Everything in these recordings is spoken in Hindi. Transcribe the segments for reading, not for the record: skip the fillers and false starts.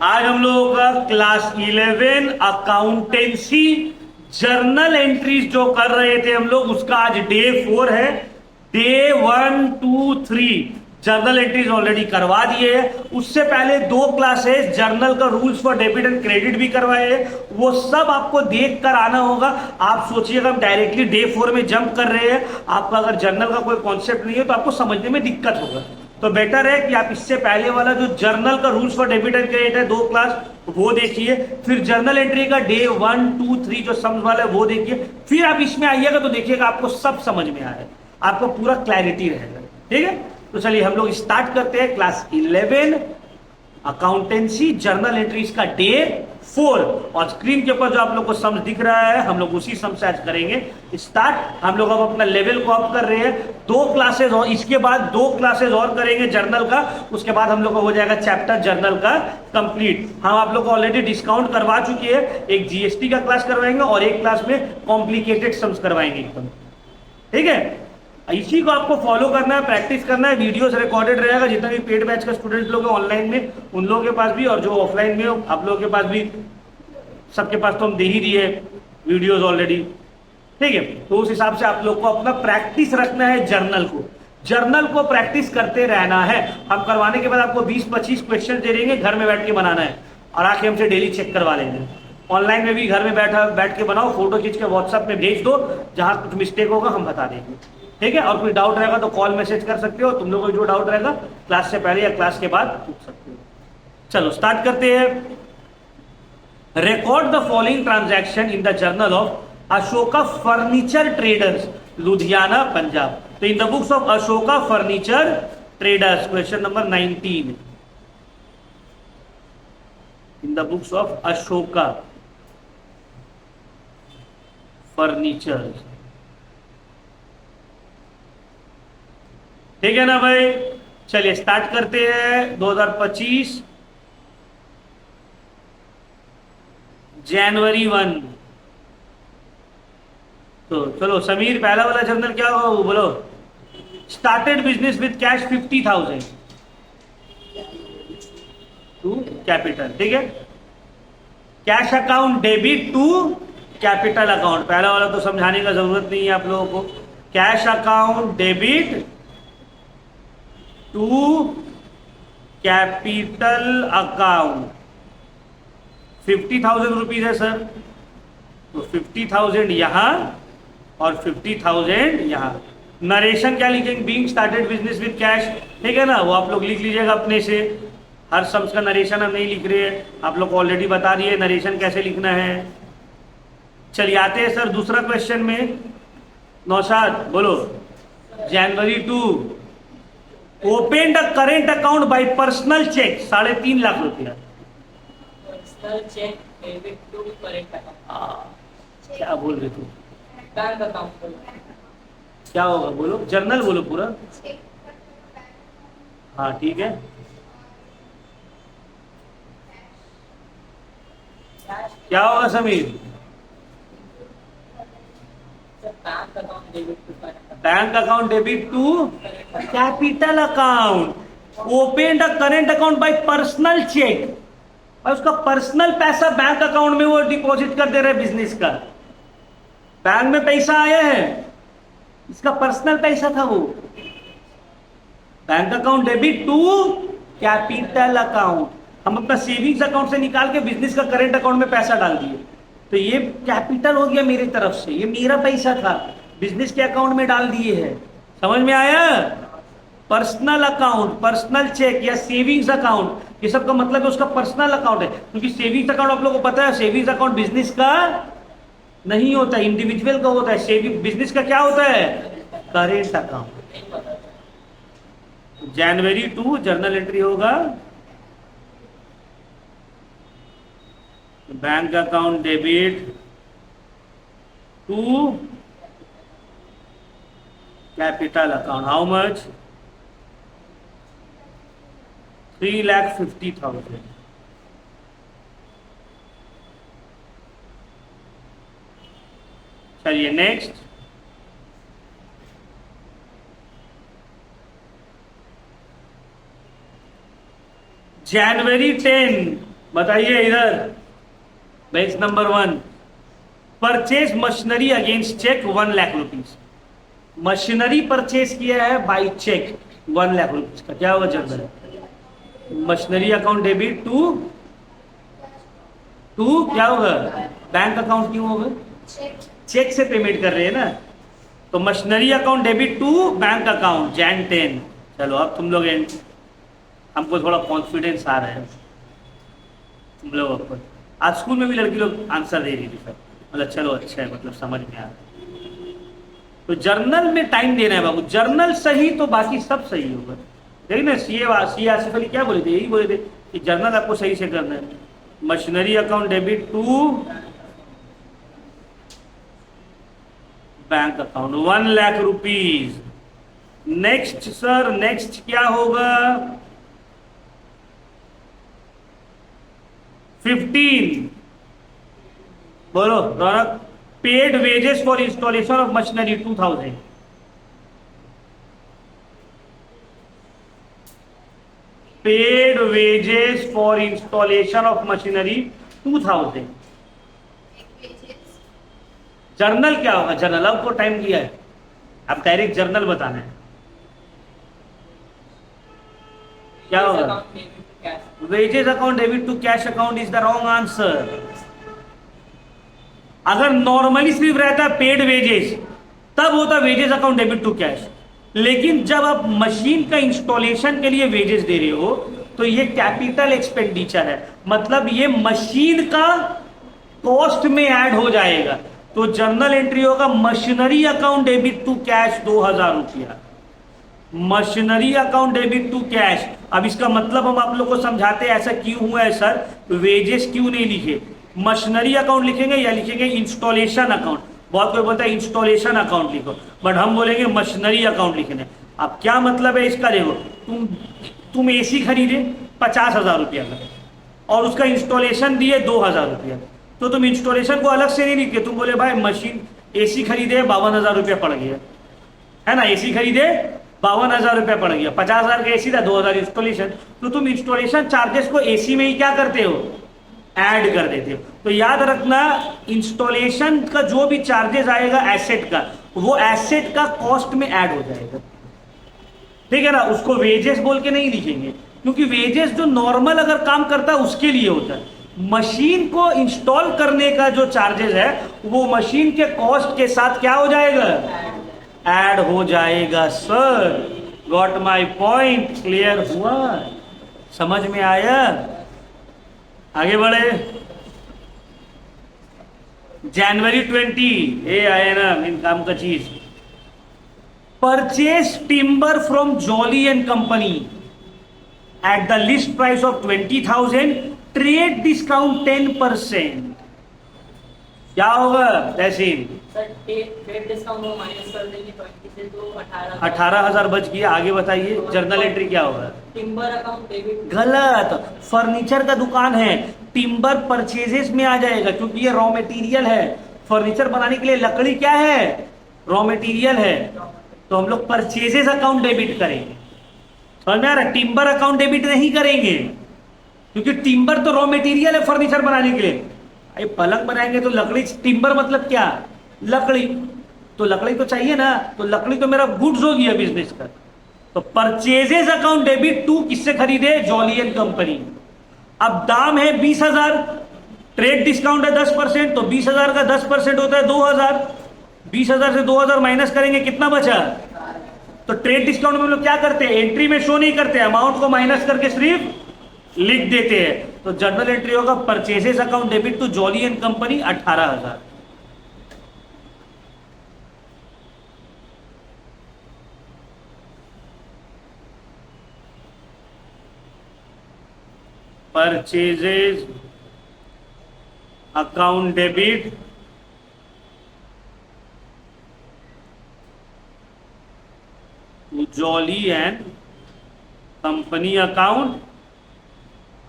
आज हम लोगों का क्लास 11 अकाउंटेंसी जर्नल एंट्रीज जो कर रहे थे हम लोग, उसका आज डे 4 है। डे 1, 2, 3 जर्नल एंट्रीज ऑलरेडी करवा दिए हैं। उससे पहले 2 क्लासेस जर्नल का rules for debit and credit भी करवाए हैं, वो सब आपको देख कर आना होगा। आप सोचिएगा हम डायरेक्टली डे 4 में जंप कर रहे हैं, आपका अगर जर्नल का कोई कॉन्सेप्ट नहीं है तो आपको समझने में दिक्कत होगा। तो बेटर है कि आप इससे पहले वाला जो जर्नल का rules for debit and credit है 2 क्लास, वो देखिए। फिर जर्नल एंट्री का डे 1, 2, 3 जो सम्स वाला है वो देखिए। फिर आप इसमें आइएगा तो देखिएगा आपको सब समझ में आएगा, आपको पूरा क्लैरिटी रहेगा। ठीक है, तो चलिए हम लोग स्टार्ट करते हैं क्लास 11 अकाउंटेंसी जर्नल एंट्रीज का डे 4। और स्क्रीन के ऊपर जो आप लोग को सम्स दिख रहा है, हम लोग उसी सम से आज करेंगे स्टार्ट। हम लोग अब अपना लेवल को अप कर रहे हैं। 2 क्लासेस और इसके बाद 2 क्लासेस और करेंगे जर्नल का। उसके बाद हम लोग का हो जाएगा चैप्टर जर्नल का कंप्लीट। हम आप लोग को ऑलरेडी डिस्काउंट करवा चुके हैं, एक जीएसटी का क्लास करवाएंगे और एक क्लास में कॉम्प्लिकेटेड सम्स करवाएंगे एकदम। ठीक है, इसी को आपको फॉलो करना है, प्रैक्टिस करना है। वीडियोस रिकॉर्डेड रहेगा, जितना भी पेड बैच का स्टूडेंट लोग हैं ऑनलाइन में, उन लोगों के पास भी, और जो ऑफलाइन में हो आप लोगों के पास भी, सबके पास तो हम दे ही दिए वीडियोस ऑलरेडी। ठीक है, तो उस हिसाब से आप लोग को अपना प्रैक्टिस रखना है। जर्नल को प्रैक्टिस करते रहना है। हम करवाने के बाद आपको 20-25 क्वेश्चन दे देंगे, घर में बैठ के बनाना है और आके हमसे डेली चेक करवा लेंगे। ऑनलाइन में भी घर में बैठ के बनाओ, फोटो खींच के व्हाट्सएप में भेज दो, जहां कुछ मिस्टेक होगा हम बता देंगे। ठीक है, और कोई डाउट रहेगा तो कॉल मैसेज कर सकते हो। तुम लोगों को जो डाउट रहेगा क्लास से पहले या क्लास के बाद पूछ सकते हो। चलो स्टार्ट करते हैं। Record the following transaction in the journal of Ashoka Furniture Traders, Ludhiana, Punjab. तो in the books of Ashoka Furniture Traders, question number 19। In the books of Ashoka Furniture. ठीक है ना भाई, चलिए स्टार्ट करते हैं। 2025 जनवरी 1। तो चलो समीर, पहला वाला जर्नल क्या होगा वो बोलो। Started business with cash 50,000 to capital. ठीक है, cash account debit to capital account. पहला वाला तो समझाने का जरूरत नहीं है आप लोगों को। Cash account debit to capital account. 50,000 rupees है सर, तो 50,000 यहां और 50,000 यहां। नरेशन क्या लिखेंगे? Being started business with cash. ठीक है ना, वो आप लोग लिख लीजिएगा अपने से। हर सम्स का नरेशन हम नहीं लिख रहे हैं, आप लोग को ऑलरेडी बता दिए नरेशन कैसे लिखना है। चलिए आते हैं सर दूसरा क्वेश्चन में। नौशाद बोलो। January 2 open the current account by personal cheque 3.5 lakh रुपया। Personal cheque debit to current account. क्या बोल रहे तू? बैंक अकाउंट क्या होगा बोलो, जर्नल बोलो पूरा। हाँ ठीक है, क्या होगा Sameer? Bank account debit to current bank account debit to capital account. Open the current account by personal cheque, और उसका पर्सनल पैसा बैंक अकाउंट में वो डिपॉजिट कर दे रहे बिजनेस का। बैंक में पैसा आया है, इसका पर्सनल पैसा था वो। Bank account debit to capital account, हम अपना सेविंग्स अकाउंट से निकाल के बिजनेस का करेंट अकाउंट में पैसा डाल दिए, तो ये कैपिटल हो गया मेरी तरफ से। ये मेरा पैसा था, बिजनेस के अकाउंट में डाल दिए है। समझ में आया? पर्सनल अकाउंट, पर्सनल चेक या सेविंग्स अकाउंट, ये सब का मतलब है उसका पर्सनल अकाउंट है। क्योंकि सेविंग्स अकाउंट आप लोगों को पता है, सेविंग्स अकाउंट बिजनेस का नहीं होता, इंडिविजुअल का होता है। सेविंग बिजनेस का क्या होता है? Current account. जनवरी 2 जर्नल एंट्री होगा bank account debit to capital account. How much? 3,50,000। चलिए नेक्स्ट। जनवरी 10 बताइए इधर, bench number 1, purchase machinery against cheque 1 lakh rupees. Machinery purchase किया है बाई चेक 1 लाख रुपीज का, क्या होगा journal? Machinery account debit to क्या होगा? बैंक अकाउंट क्यों होगा? चेक से पेमेंट कर रहे हैं ना, तो machinery account debit to bank account Jan 10। चलो अब तुम लोग हमको थोड़ा कॉन्फिडेंस आ रहा है तुम लोगों को। आज स्कूल में भी लड़की लोग आंसर दे रही थी सर, मतलब चलो अच्छा है, मतलब समझ में आ रहा है। तो जर्नल में टाइम देना है बाबू, जर्नल सही तो बाकी सब सही होगा। देखिए ना, सी आसिफ अली क्या बोले थे? यही बोले थे कि जर्नल आपको सही से करना है। Machinery account debit to bank account 1 lakh rupees. Next sir, next क्या होगा? 15 बोलो Raunak. Paid wages for installation of machinery 2000। Paid wages for installation of machinery 2000। जर्नल क्या होगा? जर्नल आपको टाइम दिया है, अब डायरेक्ट जर्नल बताना है, क्या होगा? Wages account debit to cash account is the wrong answer. अगर नॉर्मली सिर्फ रहता पेड वेजेस तब होता wages account debit to cash, लेकिन जब आप मशीन का इंस्टॉलेशन के लिए वेजेस दे रहे हो तो ये कैपिटल एक्सपेंडिचर है, मतलब ये मशीन का कॉस्ट में ऐड हो जाएगा। तो जर्नल एंट्री होगा machinery account debit to cash 2000 रुपया। Machinery account debit to cash. अब इसका मतलब हम आप लोग को समझाते हैं ऐसा क्यों हुआ है सर, वेजेस क्यों नहीं लिखे, मशीनरी अकाउंट लिखेंगे या लिखेंगे इंस्टॉलेशन अकाउंट। बहुत कोई बोलता है इंस्टॉलेशन अकाउंट लिखो, बट हम बोलेंगे मशीनरी अकाउंट लिखने। अब क्या मतलब है इसका? देखो, तुम एसी खरीदे 50,000 रुपया का और उसका इंस्टॉलेशन दिए 2,000 रुपया, तो तुम इंस्टॉलेशन को अलग से नहीं लिखे, तुम बोले भाई मशीन एसी खरीदे 52,000 रुपया पड़ गया है ना, एसी खरीदे 52,000 रुपया पड़ गया, 50,000 का एसी था, 2,000 इंस्टॉलेशन, तो तुम इंस्टॉलेशन चार्जेस को एसी में ही क्या करते हो? ऐड कर देते हो। तो याद रखना, इंस्टॉलेशन का जो भी चार्जेस आएगा एसेट का, वो एसेट का कॉस्ट में ऐड हो जाएगा, ठीक है ना। उसको वेजेस बोल के नहीं लिखेंगे, क्योंकि वेजेस जो नॉर्मल अगर काम करता है उसके लिए होता है। मशीन को इंस्टॉल करने का जो चार्जेस है वो मशीन के कॉस्ट के साथ क्या हो जाएगा? ऐड हो जाएगा। Sir got my point? Clear हुआ? समझ में आया? आगे बढ़े। जनवरी 20 ये आया ना इन काम का चीज। Purchase timber from jolly and company at the list price of 20,000, trade discount 10%। क्या होगा तहसीन? सर ट्रेड डिस्काउंट वो माइनस कर देंगे 20 से, तो 18,000 बच गया। आगे बताइए जर्नल एंट्री क्या होगा? Timber account debit. गलत। फर्नीचर का दुकान है, टिम्बर परचेजेस में आ जाएगा, क्योंकि ये रॉ मटेरियल है। फर्नीचर बनाने के लिए लकड़ी क्या है? रॉ मटेरियल है। तो हम लोग परचेजेस अकाउंट डेबिट करेंगे, समझ में आ रहा है? टिम्बर अकाउंट डेबिट नहीं करेंगे, क्योंकि टिम्बर तो रॉ मटेरियल है फर्नीचर बनाने के लिए। अरे पलंग बनाएंगे तो लकड़ी, टिम्बर मतलब क्या? लकड़ी, तो लकड़ी तो चाहिए ना, तो लकड़ी तो मेरा गुड्स हो गया बिजनेस का। तो परचेजेस अकाउंट डेबिट टू किससे खरीदे? Jolly and company. अब दाम है 20,000, ट्रेड डिस्काउंट है 10%, तो 20,000 का 10% होता है 2,000। 20,000 से 2,000 माइनस करेंगे, कितना बचा? तो ट्रेड डिस्काउंट में हम लोग क्या करते हैं? एंट्री में शो नहीं करते, अमाउंट को माइनस करके सिर्फ लिख देते हैं। तो जर्नल एंट्री होगा purchases account debit to Jolly and company 18,000। Purchases account debit to Jolly and company account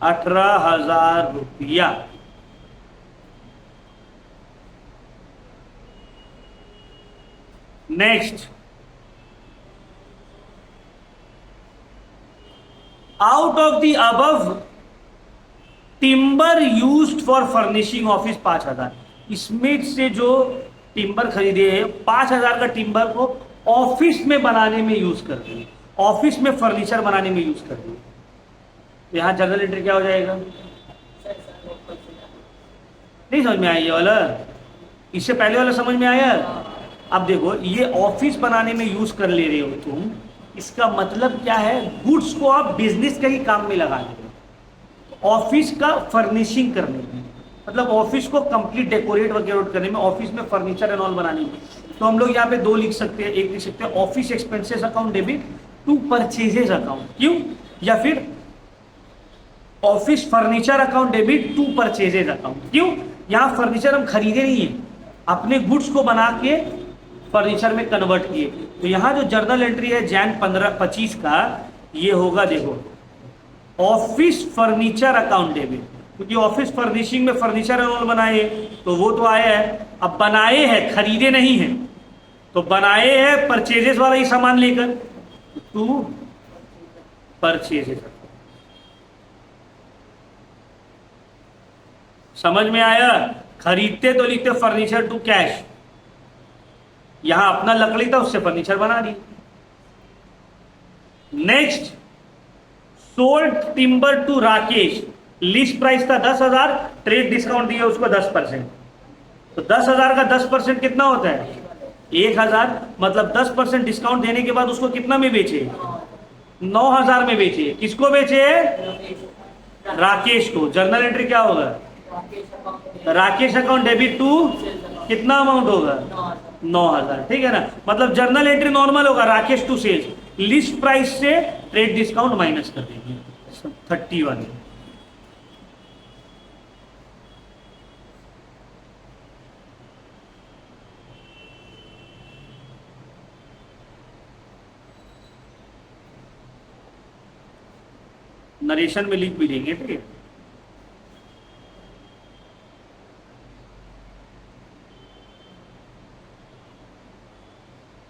18,000 रुपया। Next, out of the above timber used for furnishing office 5,000। Smith से जो टिम्बर खरीदे हैं 5,000 का टिम्बर को ऑफिस में बनाने में यूज कर दिए, ऑफिस में फर्नीचर बनाने में यूज कर दिए। तो यहाँ जर्नल एंट्री क्या हो जाएगा? नहीं समझ में आया ये वाला? इससे पहले वाला समझ में आया? अब देखो ये ऑफिस बनाने में यूज कर ले रहे हो तुम, इसका मतलब क्या है? गुड्स को आप बिजनेस के ही काम में लगा रहे हो, ऑफिस का फर्निशिंग करने में, मतलब ऑफिस को कंप्लीट डेकोरेट वगैरह करने में, ऑफिस में फर्नीचर एंड ऑल बनाने में। तो हम लोग यहाँ पे दो लिख सकते हैं, एक लिख सकते हैं office expenses account debit to purchases account, क्यों? या फिर office furniture account debit to purchases account, क्यों? यहाँ फर्नीचर हम खरीदे नहीं है, अपने गुड्स को बना के फर्नीचर में कन्वर्ट किए। तो यहाँ जो जर्नल एंट्री है जैन 15-25 का, ये होगा देखो ऑफिस फर्नीचर अकाउंट डेबिट, क्योंकि ऑफिस फर्निशिंग में फर्नीचर एंड ऑल बनाए तो वो तो आया है। अब बनाए हैं, खरीदे नहीं है, तो बनाए हैं परचेजेस वाला ही सामान लेकर, टू परचेजेस। समझ में आया? खरीदते तो लिखते फर्नीचर टू कैश, यहां अपना लकड़ी था उससे फर्नीचर बना दी। Next, sold timber to Rakesh, list price था 10,000, ट्रेड डिस्काउंट दिया उसको 10%, तो 10,000 का 10% कितना होता है? 1,000, मतलब 10% डिस्काउंट देने के बाद उसको कितना में बेचे? 9,000 में बेचे। किसको बेचे? राकेश को। जर्नल एंट्री क्या होगा? राकेश अकाउंट डेबिट टू कितना अमाउंट होगा? 9,000, ठीक है ना? मतलब जर्नल एंट्री नॉर्मल होगा, Rakesh to sales, list price से ट्रेड डिस्काउंट माइनस कर देंगे 31। नरेशन में लिख भी देंगे, ठीक है?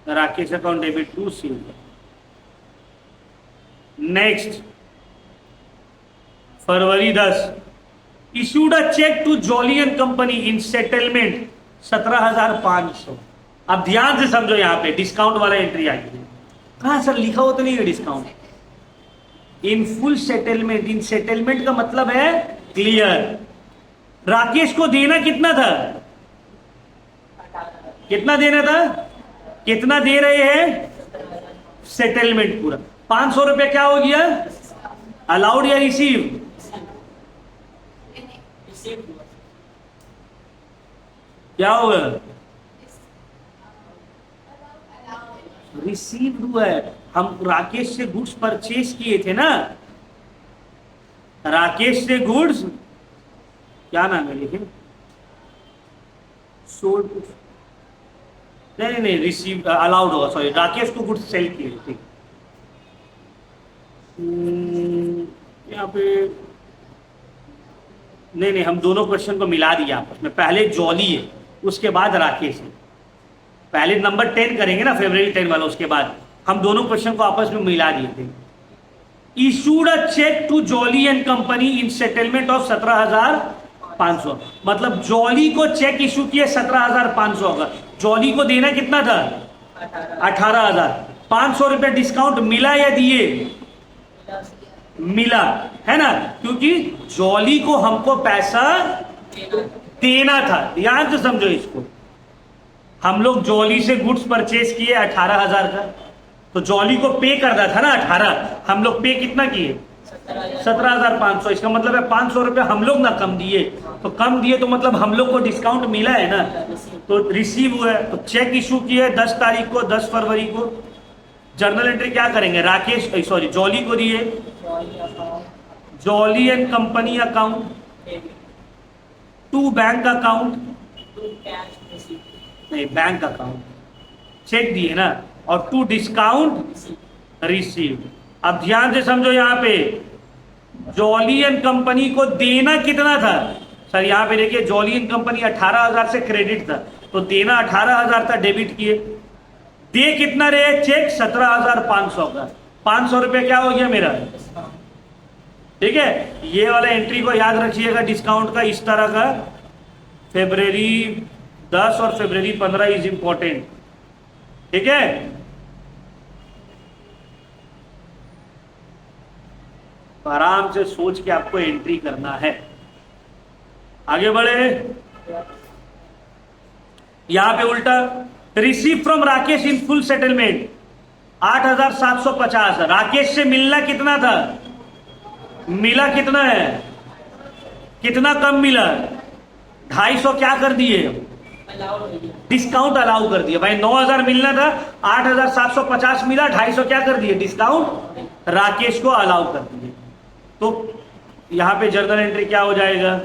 Rakesh account debit to silver. Next, February 10, issued a cheque to Jolly and company in settlement 17,500। अब ध्यान से समझो, यहां पे डिस्काउंट वाला एंट्री आई है। कहां सर लिखा हो तो नहीं है discount? In full settlement, in settlement का मतलब है क्लियर। राकेश को देना कितना था? कितना देना था? कितना दे रहे हैं? सेटलमेंट पूरा 500 रुपए। क्या हो गया? अलाउड या रिसीव? क्या होगा? रिसीव हुआ है। हम राकेश से गुड्स परचेज किए थे ना, राकेश से गुड्स, क्या नाम है लिखे? सोल्ड, नहीं, रिसीव अलाउड होगा, सॉरी, राकेश को गुड्स सेल किए, ठीक। यहाँ पे नहीं, हम दोनों क्वेश्चन को मिला दिया आपस में। पहले जॉली है, उसके बाद राकेश है। पहले नंबर 10 करेंगे ना, फरवरी 10 वाला, उसके बाद हम दोनों क्वेश्चन को आपस में मिला दिए थे। Issued a cheque to Jolly and company in settlement of 17,500, मतलब जॉली को चेक इशू किए 17,500 का। जॉली को देना कितना था? 18,000। 500 रुपए डिस्काउंट मिला या दिए? मिला, है ना? क्योंकि जॉली को हमको पैसा देना था। ध्यान से समझो इसको, हम लोग जॉली से गुड्स परचेज किए 18,000 का, तो जॉली को पे करना था ना 18, हम लोग पे कितना किए? 17,500। इसका मतलब है 500 रुपए हम लोग ना कम दिए, तो कम दिए तो मतलब हम लोग को डिस्काउंट मिला है ना, तो रिसीव हुआ है। तो चेक इशू किए 10 तारीख को, 10 फरवरी को। जर्नल एंट्री क्या करेंगे? राकेश, सॉरी, जॉली को दिए, Jolly and company account to bank account, नहीं बैंक अकाउंट, चेक दिए ना, और टू डिस्काउंट रिसीव। अब ध्यान से समझो, यहां पे जॉली एंड कंपनी को देना कितना था? सर यहां पे देखिए, जॉली एंड कंपनी 18,000 से क्रेडिट था, तो देना 18,000 था, डेबिट किए। दे कितना रहे? चेक 17,500 का। 500 रुपए क्या हो गया मेरा? ठीक है, ये वाला एंट्री को याद रखिएगा डिस्काउंट का इस तरह का, February 10 और February 15 इज इंपॉर्टेंट। ठीक है, तो आराम से सोच के आपको एंट्री करना है। आगे बढ़े, यहां पे उल्टा, receive from Rakesh in full settlement 8,750। Rakesh से मिलना कितना था, मिला कितना है, कितना कम मिला, 250 क्या कर दिए, अलाउड हो गया। डिस्काउंट अलाउ कर दिया। भाई 9,000 मिलना था, 8,750 मिला, 250 क्या कर दिए, डिस्काउंट राकेश को अलाउ कर दिए। तो यहां पे जर्नल एंट्री क्या हो जाएगा,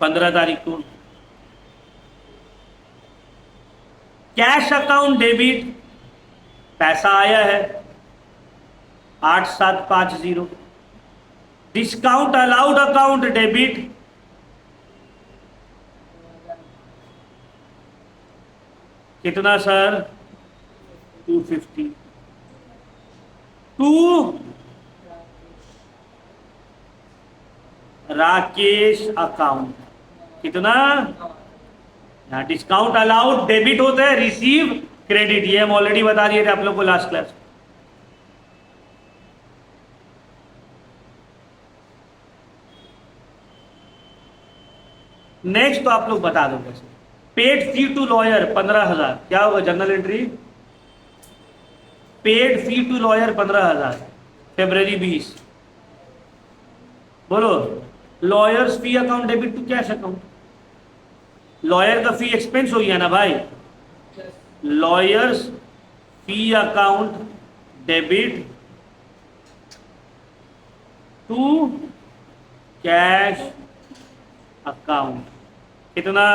15 तारीख को कैश अकाउंट डेबिट, पैसा आया है 8,750। डिस्काउंट अलाउड अकाउंट डेबिट, कितना सर, 250। टू राकेश अकाउंट कितना, यहाँ डिस्काउंट अलाउड डेबिट होता है, रिसीव क्रेडिट, ये हम ऑलरेडी बता दिए थे आप लोग को लास्ट क्लास। नेक्स्ट तो आप लोग बता दो कैसे। पेड फी टू लॉयर 15,000, क्या होगा journal entry, paid fee to lawyer 15,000 February 20। बोलो, lawyer's fee account debit to cash account, lawyer का फी एक्सपेंस हो गया ना भाई, lawyer's fee account debit to cash account, कितना,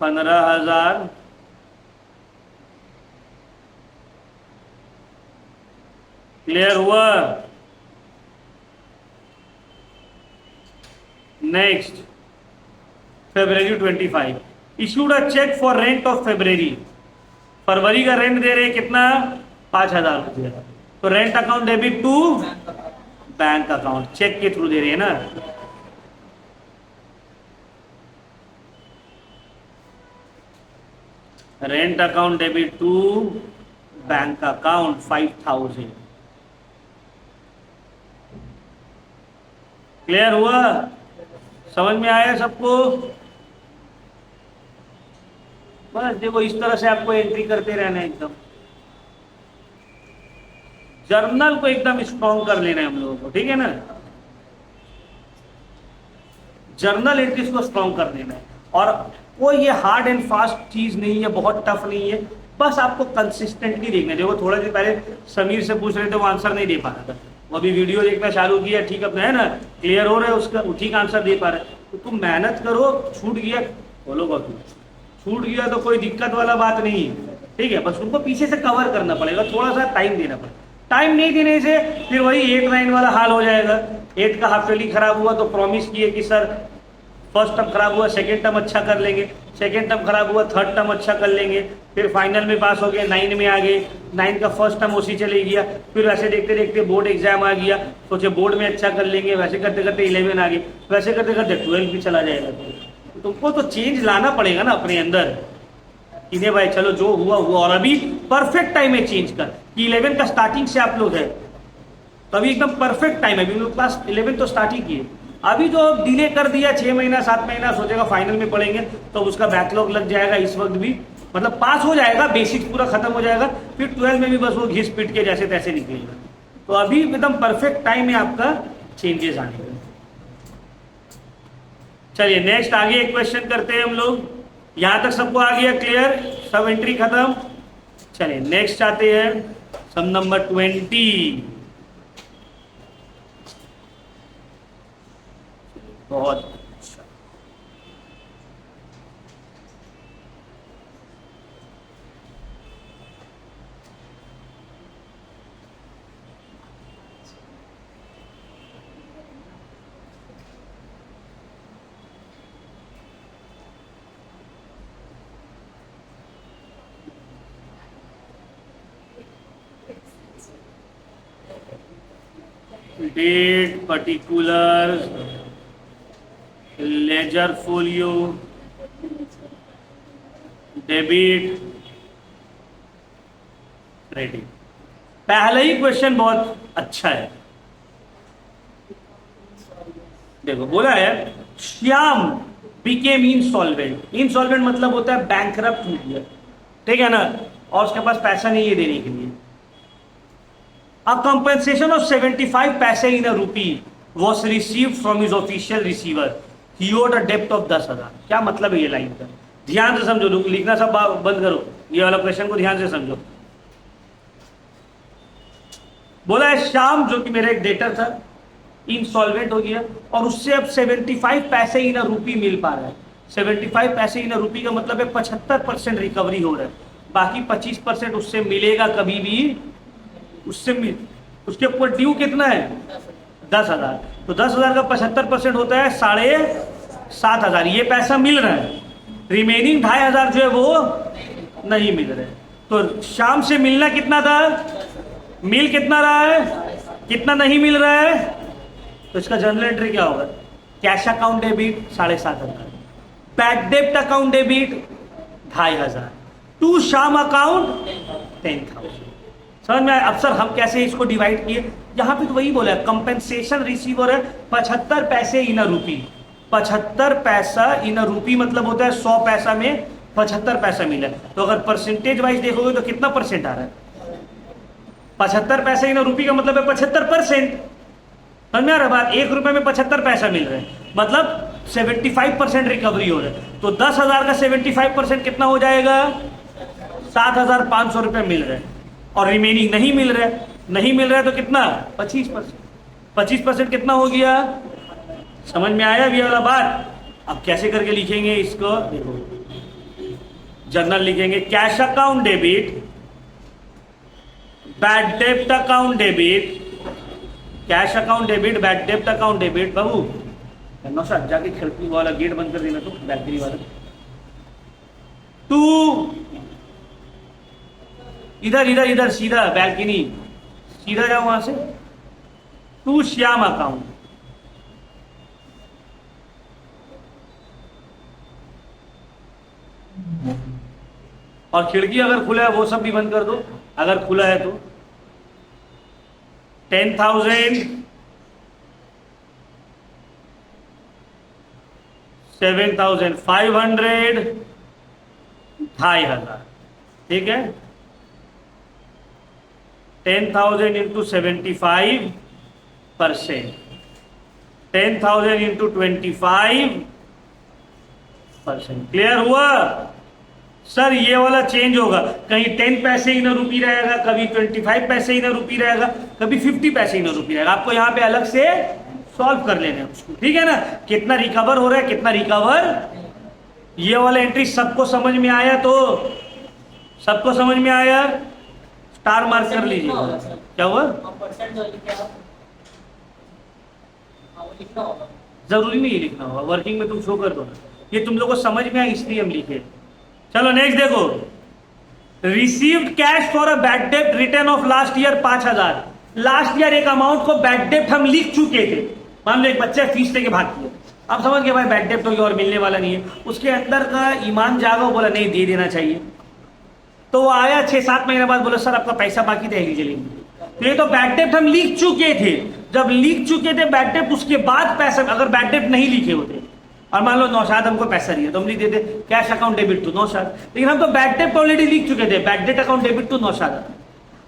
15,000। क्लियर हुआ। Next, February 25, issued a cheque for rent of February, फरवरी का रेंट दे रहे कितना, 5,000 रुपया। तो rent account debit to bank account, cheque के थ्रू दे रहे हैं ना। Rent account debit to bank account 5,000। Clear हुआ, समझ में आया सबको। बस देखो इस तरह से आपको एंट्री करते रहना है, एकदम जर्नल को एकदम स्ट्रॉन्ग कर लेना है हम लोगों को, ठीक है ना। जर्नल एंट्रीज को स्ट्रॉन्ग कर देना है, और कोई ये हार्ड एंड फास्ट चीज नहीं है, बहुत टफ नहीं है, बस आपको कंसिस्टेंटली देखना है। देखो थोड़ा देर पहले समीर से पूछ रहे थे, वो आंसर नहीं दे पा रहा था, वो अभी वीडियो देखना चालू किया, ठीक अपना है ना, क्लियर हो रहा है उसका, ठीक आंसर दे पा रहा है। तो तुम मेहनत करो, छूट गया बोलो बाबू, छूट गया तो कोई दिक्कत वाला बात नहीं है, ठीक है, बस उनको पीछे से कवर करना पड़ेगा, थोड़ा सा टाइम देना पड़ेगा। टाइम नहीं देने से फिर वही 8-9 वाला हाल हो जाएगा। 8 का हाफ ईयरली खराब हुआ तो प्रॉमिस किए कि सर फर्स्ट टर्म खराब हुआ, सेकेंड टर्म अच्छा कर लेंगे, सेकेंड टर्म खराब हुआ, थर्ड टर्म अच्छा कर लेंगे, फिर फाइनल में पास हो गए, 9 में आ गए, 9 का फर्स्ट टर्म उसी चले गया, फिर वैसे देखते देखते बोर्ड एग्जाम आ गया, सोचे बोर्ड में अच्छा कर लेंगे, वैसे करते करते 11 आ गए, वैसे करते करते 12 भी चला जाएगा। तो तुमको तो चेंज लाना पड़ेगा ना अपने अंदर, कि नहीं भाई चलो जो हुआ हुआ, और अभी परफेक्ट टाइम है चेंज कर, कि 11 का स्टार्टिंग से आप लोग है, तो अभी एकदम परफेक्ट टाइम है, अभी लोग क्लास 11 तो स्टार्ट ही किए। अभी जो डिले कर दिया 6 महीना 7 महीना, सोचेगा फाइनल में पढ़ेंगे तो उसका बैकलॉग लग जाएगा, इस वक्त भी मतलब पास हो जाएगा, बेसिक्स पूरा खत्म हो जाएगा, फिर 12 में भी बस वो घिस पिट के जैसे तैसे निकलेगा। तो अभी एकदम परफेक्ट टाइम है आपका चेंजेस आने का। चलिए नेक्स्ट आगे एक क्वेश्चन करते हैं हम लोग, यहां तक सबको आ गया क्लियर, सब एंट्री खत्म। चलिए नेक्स्ट आते हैं, सम नंबर 20। बहुत अच्छा, date particular ledger folio debit credit. पहला ही क्वेश्चन बहुत अच्छा है। देखो बोला है श्याम बिकेम इनसॉल्वेंट। इनसॉल्वेंट मतलब होता है बैंकरप्ट हो गया, ठीक है ना, और उसके पास पैसा नहीं है देने के लिए। अ कंपनसेशन ऑफ 75 पैसे in a rupee was received from his official receiver, he owed a डेप्ट ऑफ 10,000। क्या मतलब है ये लाइन का? ध्यान से समझो, लिखना सब बंद करो, ये वाला क्वेश्चन को ध्यान से समझो। बोला है श्याम जो कि मेरा एक डेटर था इंसॉल्वेंट हो गया और उससे अब 75 पैसे इन रूपी मिल पा रहा है। 75 पैसे इन रूपी का मतलब है 75% रिकवरी हो रहा है, बाकी 25% उससे मिलेगा कभी भी उससे उसके ऊपर ड्यू कितना है 10,000। तो 10,000 का 75% होता है 7,500। ये पैसा मिल रहा है, रिमेनिंग 2,500 जो है वो नहीं मिल रहा है। तो शाम से मिलना कितना था, मिल कितना रहा है, कितना नहीं मिल रहा है। तो इसका जर्नल एंट्री क्या होगा? कैश अकाउंट डेबिट 7,500, बैड डेप्ट account debit 2,500, to Sham account 10,000। समझ में आया? अब सर हम कैसे इसको डिवाइड किए? यहां पे तो वही बोला है कंपेंसेशन रिसीवर है 75 पैसे इन रूपी। 75 पैसा इन रूपी मतलब होता है 100 पैसा में 75 पैसा मिला। तो अगर परसेंटेज वाइज देखोगे तो कितना परसेंट आ रहा है? 75 पैसे इन रूपी का मतलब है 75%। समझ में आ रहा बात? 1 रुपए में 75 पैसा मिल रहा है, मतलब 75% रिकवरी हो रहा है। तो 10,000 का 75% कितना हो जाएगा? 7,500 रुपए मिल रहा है और रिमेनिंग नहीं मिल रहा है। नहीं मिल रहा है तो कितना? 25%। 25% कितना हो गया? समझ में आया ये वाला बात? अब कैसे करके लिखेंगे इसको? देखो जर्नल लिखेंगे कैश अकाउंट डेबिट, बैड डेप्ट account debit, cash account debit, bad डेप्ट अकाउंट डेबिट। बाबू नौशाद जाके खिड़की वाला गेट बंद कर देना, तो बैटरी वाला टू इधर इधर इधर सीधा बैल्कनी सीधा जाओ वहां से, टू श्याम अकाउंट। और खिड़की अगर खुला है वो सब भी बंद कर दो, अगर खुला है तो 10,000, 7,500, 2,500, ठीक है। 10,000 इंटू 75%, 10,000 इंटू 25%। क्लियर हुआ सर? ये वाला चेंज होगा, कहीं 10 पैसे इन रूपी रहेगा, कभी 25 पैसे इन रूपी रहेगा, कभी 50 पैसे इन रूपी रहेगा। आपको यहाँ पे अलग से सॉल्व कर लेना है उसको, ठीक है ना। कितना रिकवर हो रहा है, कितना रिकवर। ये वाला एंट्री सबको समझ में आया? तो सबको समझ में आया? स्टार मार्क कर लीजिए। क्या हुआ? जरूरी नहीं लिखना होगा, वर्किंग में तुम शो कर दो ना। ये तुम लोग को समझ में आया इसलिए हम लिखे। चलो नेक्स्ट देखो, received cash for a bad डेप्ट return of last year 5,000। Last year एक अमाउंट को बैड डेप्ट हम लिख चुके थे। मान लो एक बच्चा फीस लेके भाग गया, अब समझ गए भाई बैड डेप्ट हो गया और मिलने वाला नहीं है। उसके अंदर का ईमान जागा, बोला नहीं दे देना चाहिए। तो वो आया 6-7 महीने बाद, बोला सर आपका पैसा बाकी था लीजिए। तो ये तो बैड डेप्ट हम लिख चुके थे। जब लिख चुके थे बैड डेप्ट, उसके बाद पैसा, अगर बैड डेप्ट नहीं लिखे होते और मान लो नौशाद हमको पैसा दिया तो हम लिख देते cash account debit to Naushad, लेकिन हम तो बैड डेप्ट ऑलरेडी लिख चुके थे, bad debt account debit to Naushad.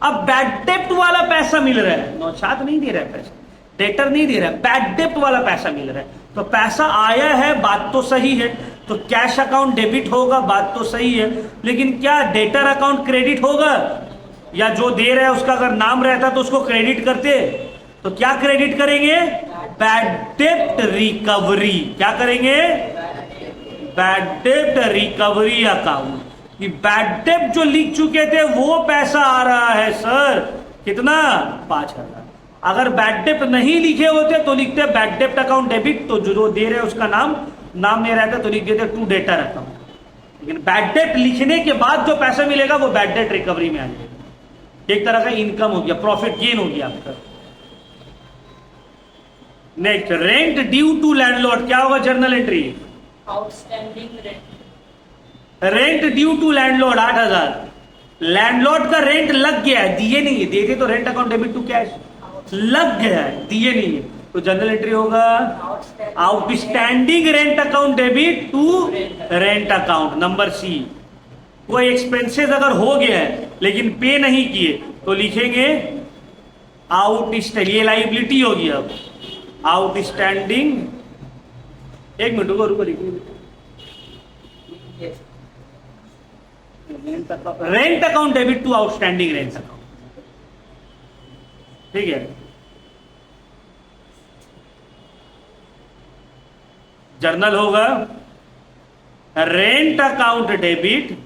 अब बैड डेप्ट वाला पैसा मिल रहा है, नौशाद नहीं दे रहा है पैसा, डेटर नहीं दे रहा है, बैड डेप्ट वाला पैसा मिल रहा है। तो पैसा आया है, बात तो सही है, तो कैश अकाउंट डेबिट होगा, बात तो सही है, लेकिन क्या डेटर अकाउंट क्रेडिट होगा? या जो दे रहा है उसका अगर नाम रहता तो उसको क्रेडिट करते। तो क्या क्रेडिट करेंगे? बैड डेप्ट रिकवरी। क्या करेंगे? बैड डेप्ट रिकवरी अकाउंट। बैड डेप्ट जो लिख चुके थे वो पैसा आ रहा है सर, कितना? 5,000। अगर बैड डेप्ट नहीं लिखे होते तो लिखते बैड डेप्ट अकाउंट डेबिट, तो जो दे रहे उसका नाम नहीं रहता तो लिख देते टू डेटर अकाउंट। लेकिन बैड डेप्ट लिखने के बाद जो पैसा मिलेगा वो बैड डेप्ट रिकवरी में आ जाएगा। एक तरह का इनकम हो गया, प्रॉफिट गेन हो गया आपका। Next, rent due to landlord, क्या होगा journal entry? Outstanding rent, rent due to landlord 8,000, landlord का रेंट लग गया है, दिए नहीं है, देते तो rent account debit to cash, लग गया है, दिए नहीं है, तो जनरल एंट्री होगा outstanding rent account debit to rent account. Number C, कोई एक्सपेंसेस अगर हो गया है लेकिन पे नहीं किए तो लिखेंगे आउटस्टैंडिंग, ये लाइबिलिटी होगी। अब आउटस्टैंडिंग, एक मिनट रुको रुको, लिखिए rent account debit to outstanding rent account, ठीक है। जर्नल होगा rent account debit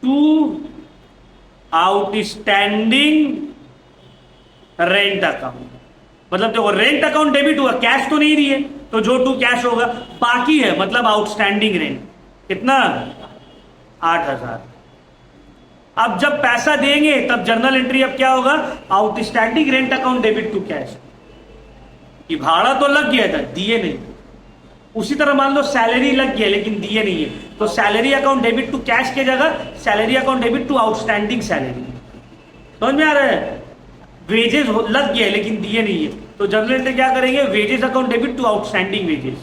to outstanding rent account, मतलब देखो रेंट अकाउंट डेबिट हुआ, कैश तो नहीं रही है तो जो टू कैश होगा, बाकी है मतलब आउटस्टैंडिंग रेंट कितना 8,000। अब जब पैसा देंगे तब जर्नल एंट्री अब क्या होगा, outstanding rent account debit to cash, कि भाड़ा तो लग गया था दिए नहीं। उसी तरह मान लो सैलरी लग गया लेकिन दिए नहीं है, तो salary account debit to cash के जगह salary account debit to outstanding salary, समझ में आ रहा है? वेजेस लग गया लेकिन दिए नहीं है, तो जनरल एंट्री क्या करेंगे, wages account debit to outstanding wages.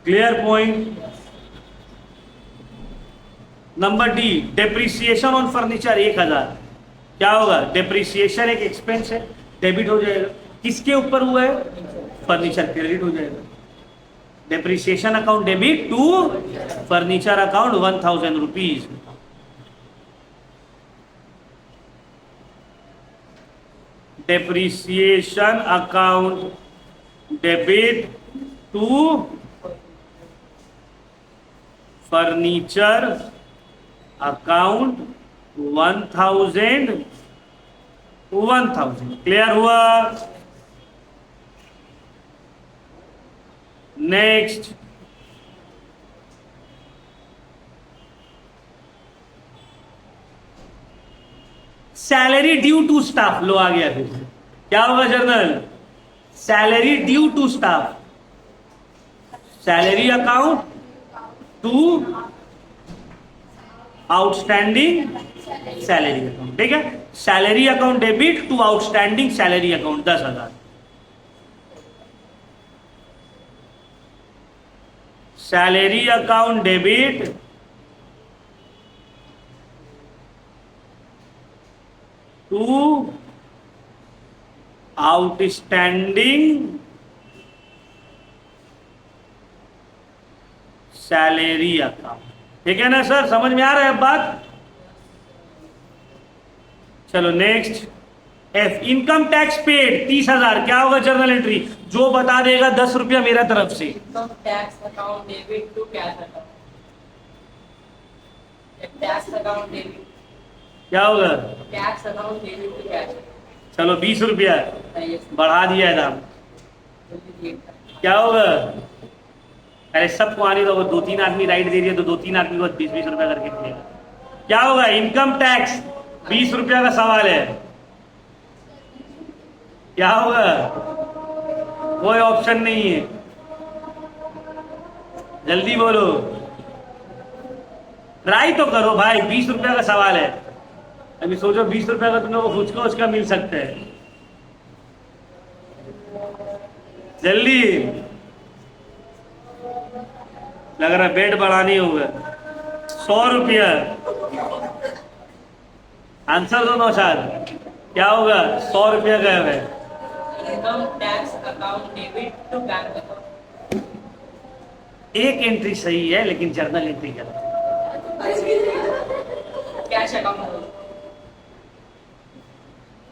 Clear point. Number D, depreciation on furniture 1,000, क्या होगा, डेप्रिसिएशन एक एक्सपेंस है, डेबिट हो जाएगा, किसके ऊपर हुआ है, फर्नीचर, क्रेडिट हो जाएगा। Depreciation account debit to furniture account 1,000 rupees. Depreciation account debit to furniture account 1,000। Clear हुआ। Next, salary due to staff, लो आ गया फिर, क्या होगा जर्नल, salary due to staff, salary account to outstanding salary account, ठीक है। Salary account debit to outstanding salary account 10,000, salary account debit to outstanding salary account, ठीक है ना सर, समझ में आ रहा है अब बात। चलो next, F, income tax paid 30,000, क्या होगा जर्नल एंट्री, जो बता देगा 10 रुपया मेरा तरफ से। Income tax account debit to cash account, tax account debit, क्या होगा, tax account debit to cash, चलो 20 रुपया बढ़ा दिया है दाम, क्या होगा, अरे सबको आने दो, 2-3 आदमी राइट दे दिए तो 2-3 आदमी को 20-20 रुपया करके मिलेगा। क्या होगा, इनकम टैक्स 20 रुपया का सवाल है, क्या होगा, कोई ऑप्शन नहीं है, जल्दी बोलो, ट्राई तो करो भाई, 20 रुपया का सवाल है। अभी सोचो 20 रुपया का तुम लोग को फुचका उसका मिल सकता है, जल्दी, लग रहा बेट बढ़ानी होगा। 100 रुपया, आंसर दो नौशाद, क्या होगा, 100 रुपया का है। Income tax account debit to bank account, एक एंट्री सही है लेकिन जर्नल एंट्री गलत है। Cash account,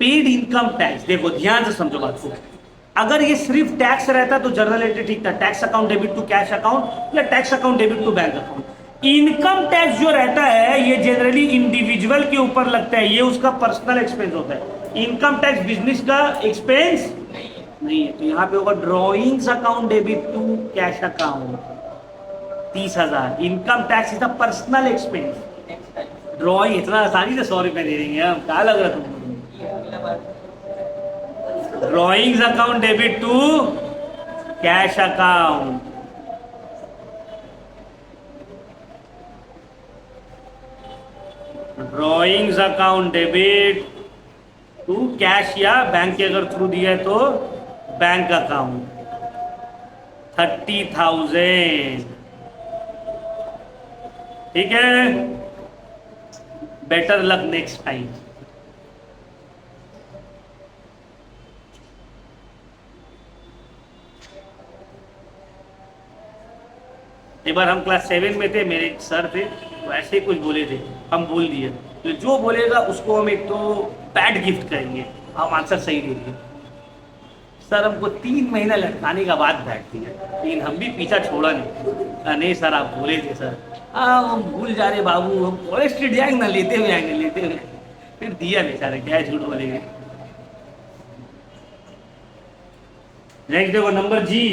paid income tax, देखो ध्यान से समझो बात को, अगर ये सिर्फ टैक्स रहता तो जर्नल एंट्री ठीक था, tax account debit to cash account या tax account debit to bank account. Income tax जो रहता है ये जनरली इंडिविजुअल के ऊपर लगता है, ये उसका पर्सनल एक्सपेंस होता है। इनकम टैक्स बिजनेस का एक्सपेंस नहीं है, तो यहाँ पे होगा drawings account debit to cash account 30,000। Income tax is the personal expense. Drawing इतना आसानी से 100 रुपए दे देंगे हम, क्या लग रहा तुमको। Drawings account debit to cash account. Drawings account debit to cash या बैंक के अगर थ्रू दिया है तो बैंक अकाउंट 30,000. ठीक है. Better luck next time. एक बार हम क्लास 7 में थे, मेरे एक सर थे, तो ऐसे ही कुछ बोले थे, हम बोल दिए. तो जो बोलेगा उसको हम एक तो पैड गिफ्ट करेंगे, आप आंसर सही दे दिए. सर हमको 3 महीना लटकाने का बाद बैठ दिया, लेकिन हम भी पीछा छोड़ा नहीं. नहीं सर आप बोले थे सर. हम भूल जा रहे बाबू, हम फॉरेस्ट जाएंगे ना, लेते हुए आएंगे लेते हुए. फिर दिया बेचारे, क्या झूठ बोलेंगे. नेक्स्ट देखो number G.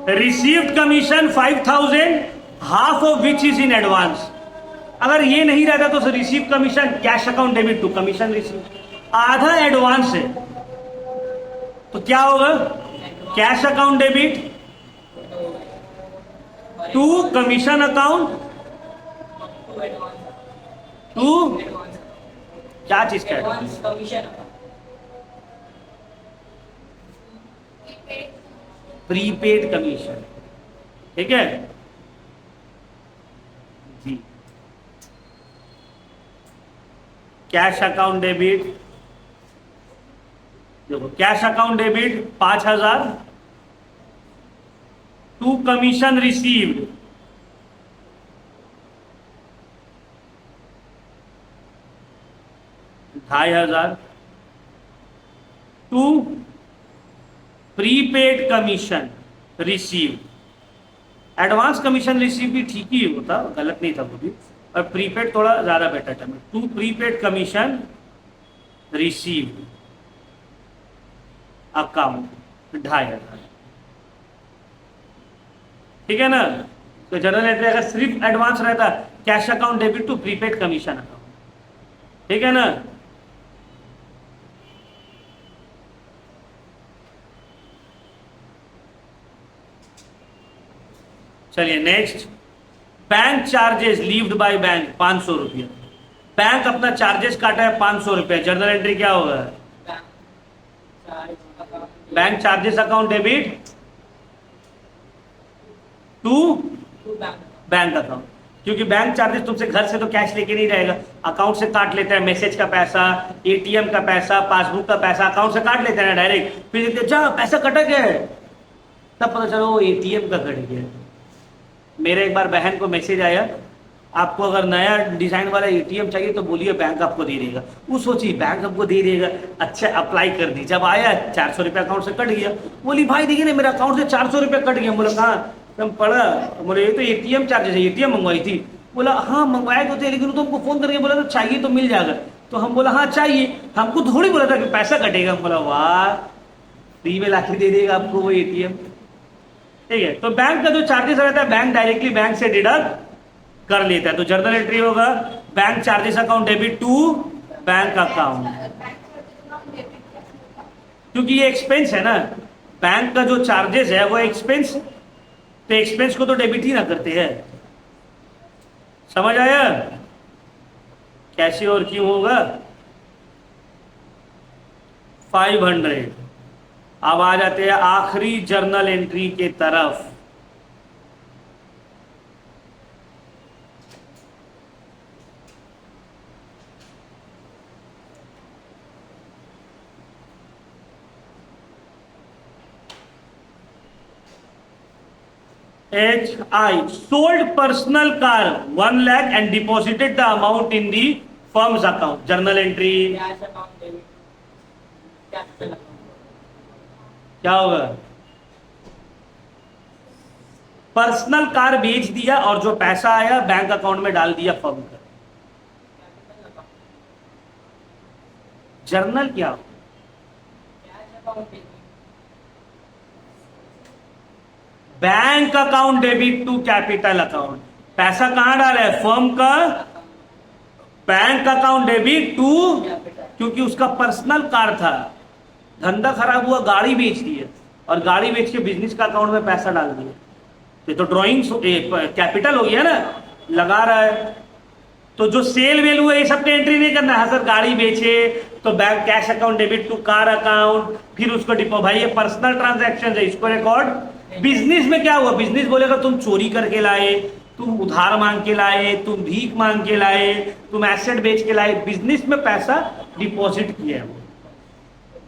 Received commission 5,000, half of which is in advance. अगर ये नहीं रहता तो receive commission cash account debit to commission receive, आधा एडवांस है तो क्या होगा? Cash account debit to commission account to क्या चीज का एडवांस कमीशन प्रीपेड कमीशन. ठीक है जी. कैश अकाउंट डेबिट, देखो cash account debit 5,000 to commission received 2,500 to prepaid commission receive. Advance commission receive भी ठीक ही होता, गलत नहीं था वो भी, और प्रीपेड थोड़ा ज्यादा बेटर था. To prepaid commission receive account 2,500. ठीक है ना. तो जनरल एंट्री अगर सिर्फ एडवांस रहता, cash account debit to prepaid commission account. ठीक है ना. चलिए next. Bank charges levied by bank 500 रुपया. बैंक अपना चार्जेस काटा है 500 रुपया. जर्नल एंट्री क्या होगा? Bank charges account debit to bank account. क्योंकि बैंक चार्जेस तुमसे घर से तो कैश लेके नहीं जाएगा, अकाउंट से काट लेता है. मैसेज का पैसा, एटीएम का पैसा, पासबुक का पैसा अकाउंट से काट लेते हैं ना डायरेक्ट. फिर देखते अच्छा पैसा कटा गया है, तब पता चलो वो एटीएम का कट गया. मेरे एक बार बहन को मैसेज आया, आपको अगर नया डिजाइन वाला एटीएम चाहिए तो बोलिए बैंक आपको दे देगा. वो सोची बैंक हमको दे देगा, अच्छा अप्लाई कर दी. जब आया 400 रुपया अकाउंट से कट गया. बोली भाई देखिए ना मेरा अकाउंट से 400 रुपया कट गया. बोला कहाँ? तुम पढ़ा? बोले ये तो एटीएम चार्जेस है, एटीएम मंगवाई थी. बोला हाँ मंगवाए तो थे, लेकिन तो हमको फोन करके बोला तो चाहिए तो मिल जाएगा. तो हम बोला हाँ चाहिए, हमको थोड़ी बोला था कि पैसा कटेगा. हम बोला वाह, फ्री में लाके दे देगा आपको वो एटीएम. ठीक है. तो बैंक का जो चार्जेस रहता है बैंक डायरेक्टली बैंक से डिडक्ट कर लेता है. तो जर्नल एंट्री होगा bank charges account debit to bank account. क्योंकि ये एक्सपेंस है ना, बैंक का जो चार्जेस है वो एक्सपेंस, तो एक्सपेंस को तो डेबिट ही ना करते हैं. समझ आया कैसे और क्यों होगा? 500. अब आ जाते हैं आखिरी जर्नल एंट्री के तरफ. HI sold personal car 1 lakh and deposited the amount in the firm's account. Journal entry cash account debit capital account. क्या होगा? पर्सनल कार बेच दिया और जो पैसा आया बैंक अकाउंट में डाल दिया फर्म का. जर्नल क्या हो? Cash account debit bank account debit to capital account. पैसा कहां डाला है? फर्म का bank account debit to capital क्योंकि उसका पर्सनल कार था, धंधा खराब हुआ, गाड़ी बेच दी है, और गाड़ी बेच के बिजनेस का अकाउंट में पैसा डाल दिया, ये तो ड्रॉइंग कैपिटल हो गया ना, लगा रहा है। तो जो सेल वेल हुआ ये सब पे एंट्री नहीं करना है सर, गाड़ी बेचे तो bank cash account debit to car account, फिर उसको डिपो, भाई ये पर्सनल ट्रांजैक्शन है, इसको रिकॉर्ड। बिजनेस में क्या हुआ, बिजनेस बोलेगा तुम चोरी करके लाए, तुम उधार मांग के लाए, तुम भीख मांग के लाए, तुम एसेट बेच के लाए, बिजनेस में पैसा डिपॉजिट किया है,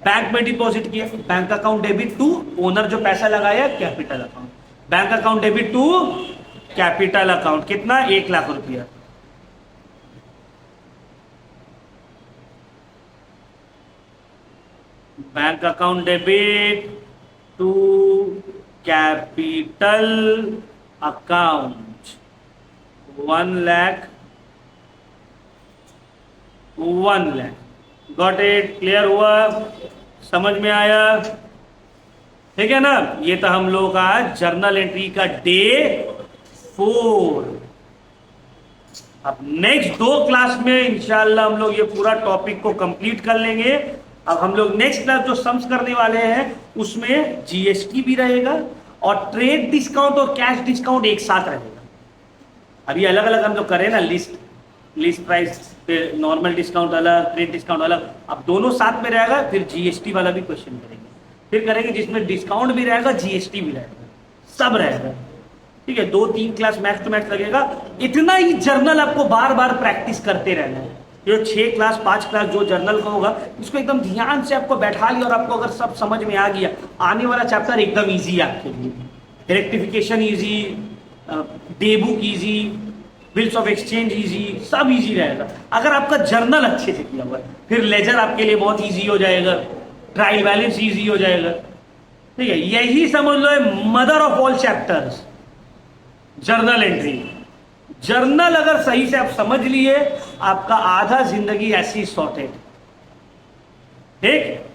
बैंक में डिपॉजिट किया, bank account debit to owner जो पैसा लगाया capital account, bank account debit to capital account, कितना 1 लाख रुपया। Bank account debit to capital account 1 lakh, 1 lakh. Got it, clear हुआ, समझ में आया, ठीक है ना। ये था हम लोग का जर्नल एंट्री का डे 4। अब नेक्स्ट 2 क्लास में इंशाल्लाह हम लोग ये पूरा टॉपिक को कंप्लीट कर लेंगे। अब हम लोग नेक्स्ट क्लास जो सम्स करने वाले हैं उसमें जीएसटी भी रहेगा और ट्रेड डिस्काउंट और कैश डिस्काउंट एक साथ रहेगा। अभी अलग अलग हम लोग करें ना, लिस्ट प्राइस पे नॉर्मल डिस्काउंट अलग, ट्रेड डिस्काउंट अलग, अब दोनों साथ में रहेगा। फिर जीएसटी वाला भी क्वेश्चन करेंगे, फिर करेंगे जिसमें डिस्काउंट भी रहेगा, जीएसटी भी रहेगा, सब रहेगा, ठीक है। 2-3 क्लास मैक्स टू मैक्स लगेगा। इतना ही जर्नल आपको बार बार प्रैक्टिस करते रहना है। ये 6 क्लास 5 क्लास जो जर्नल का होगा इसको एकदम ध्यान से आपको बैठा लिया, और आपको अगर सब समझ में आ गया, आने वाला चैप्टर एकदम इजी है आपके लिए। Rectification easy, day book easy, bills of exchange easy, सब इजी रहेगा अगर आपका जर्नल अच्छे से किया हुआ है। फिर लेजर आपके लिए बहुत इजी हो जाएगा, ट्रायल बैलेंस इजी हो जाएगा, ठीक है। यही समझ लो mother of all chapters, journal entry. Journal अगर सही से आप समझ लिए, आपका आधा जिंदगी ऐसी सॉर्टेड, ठीक।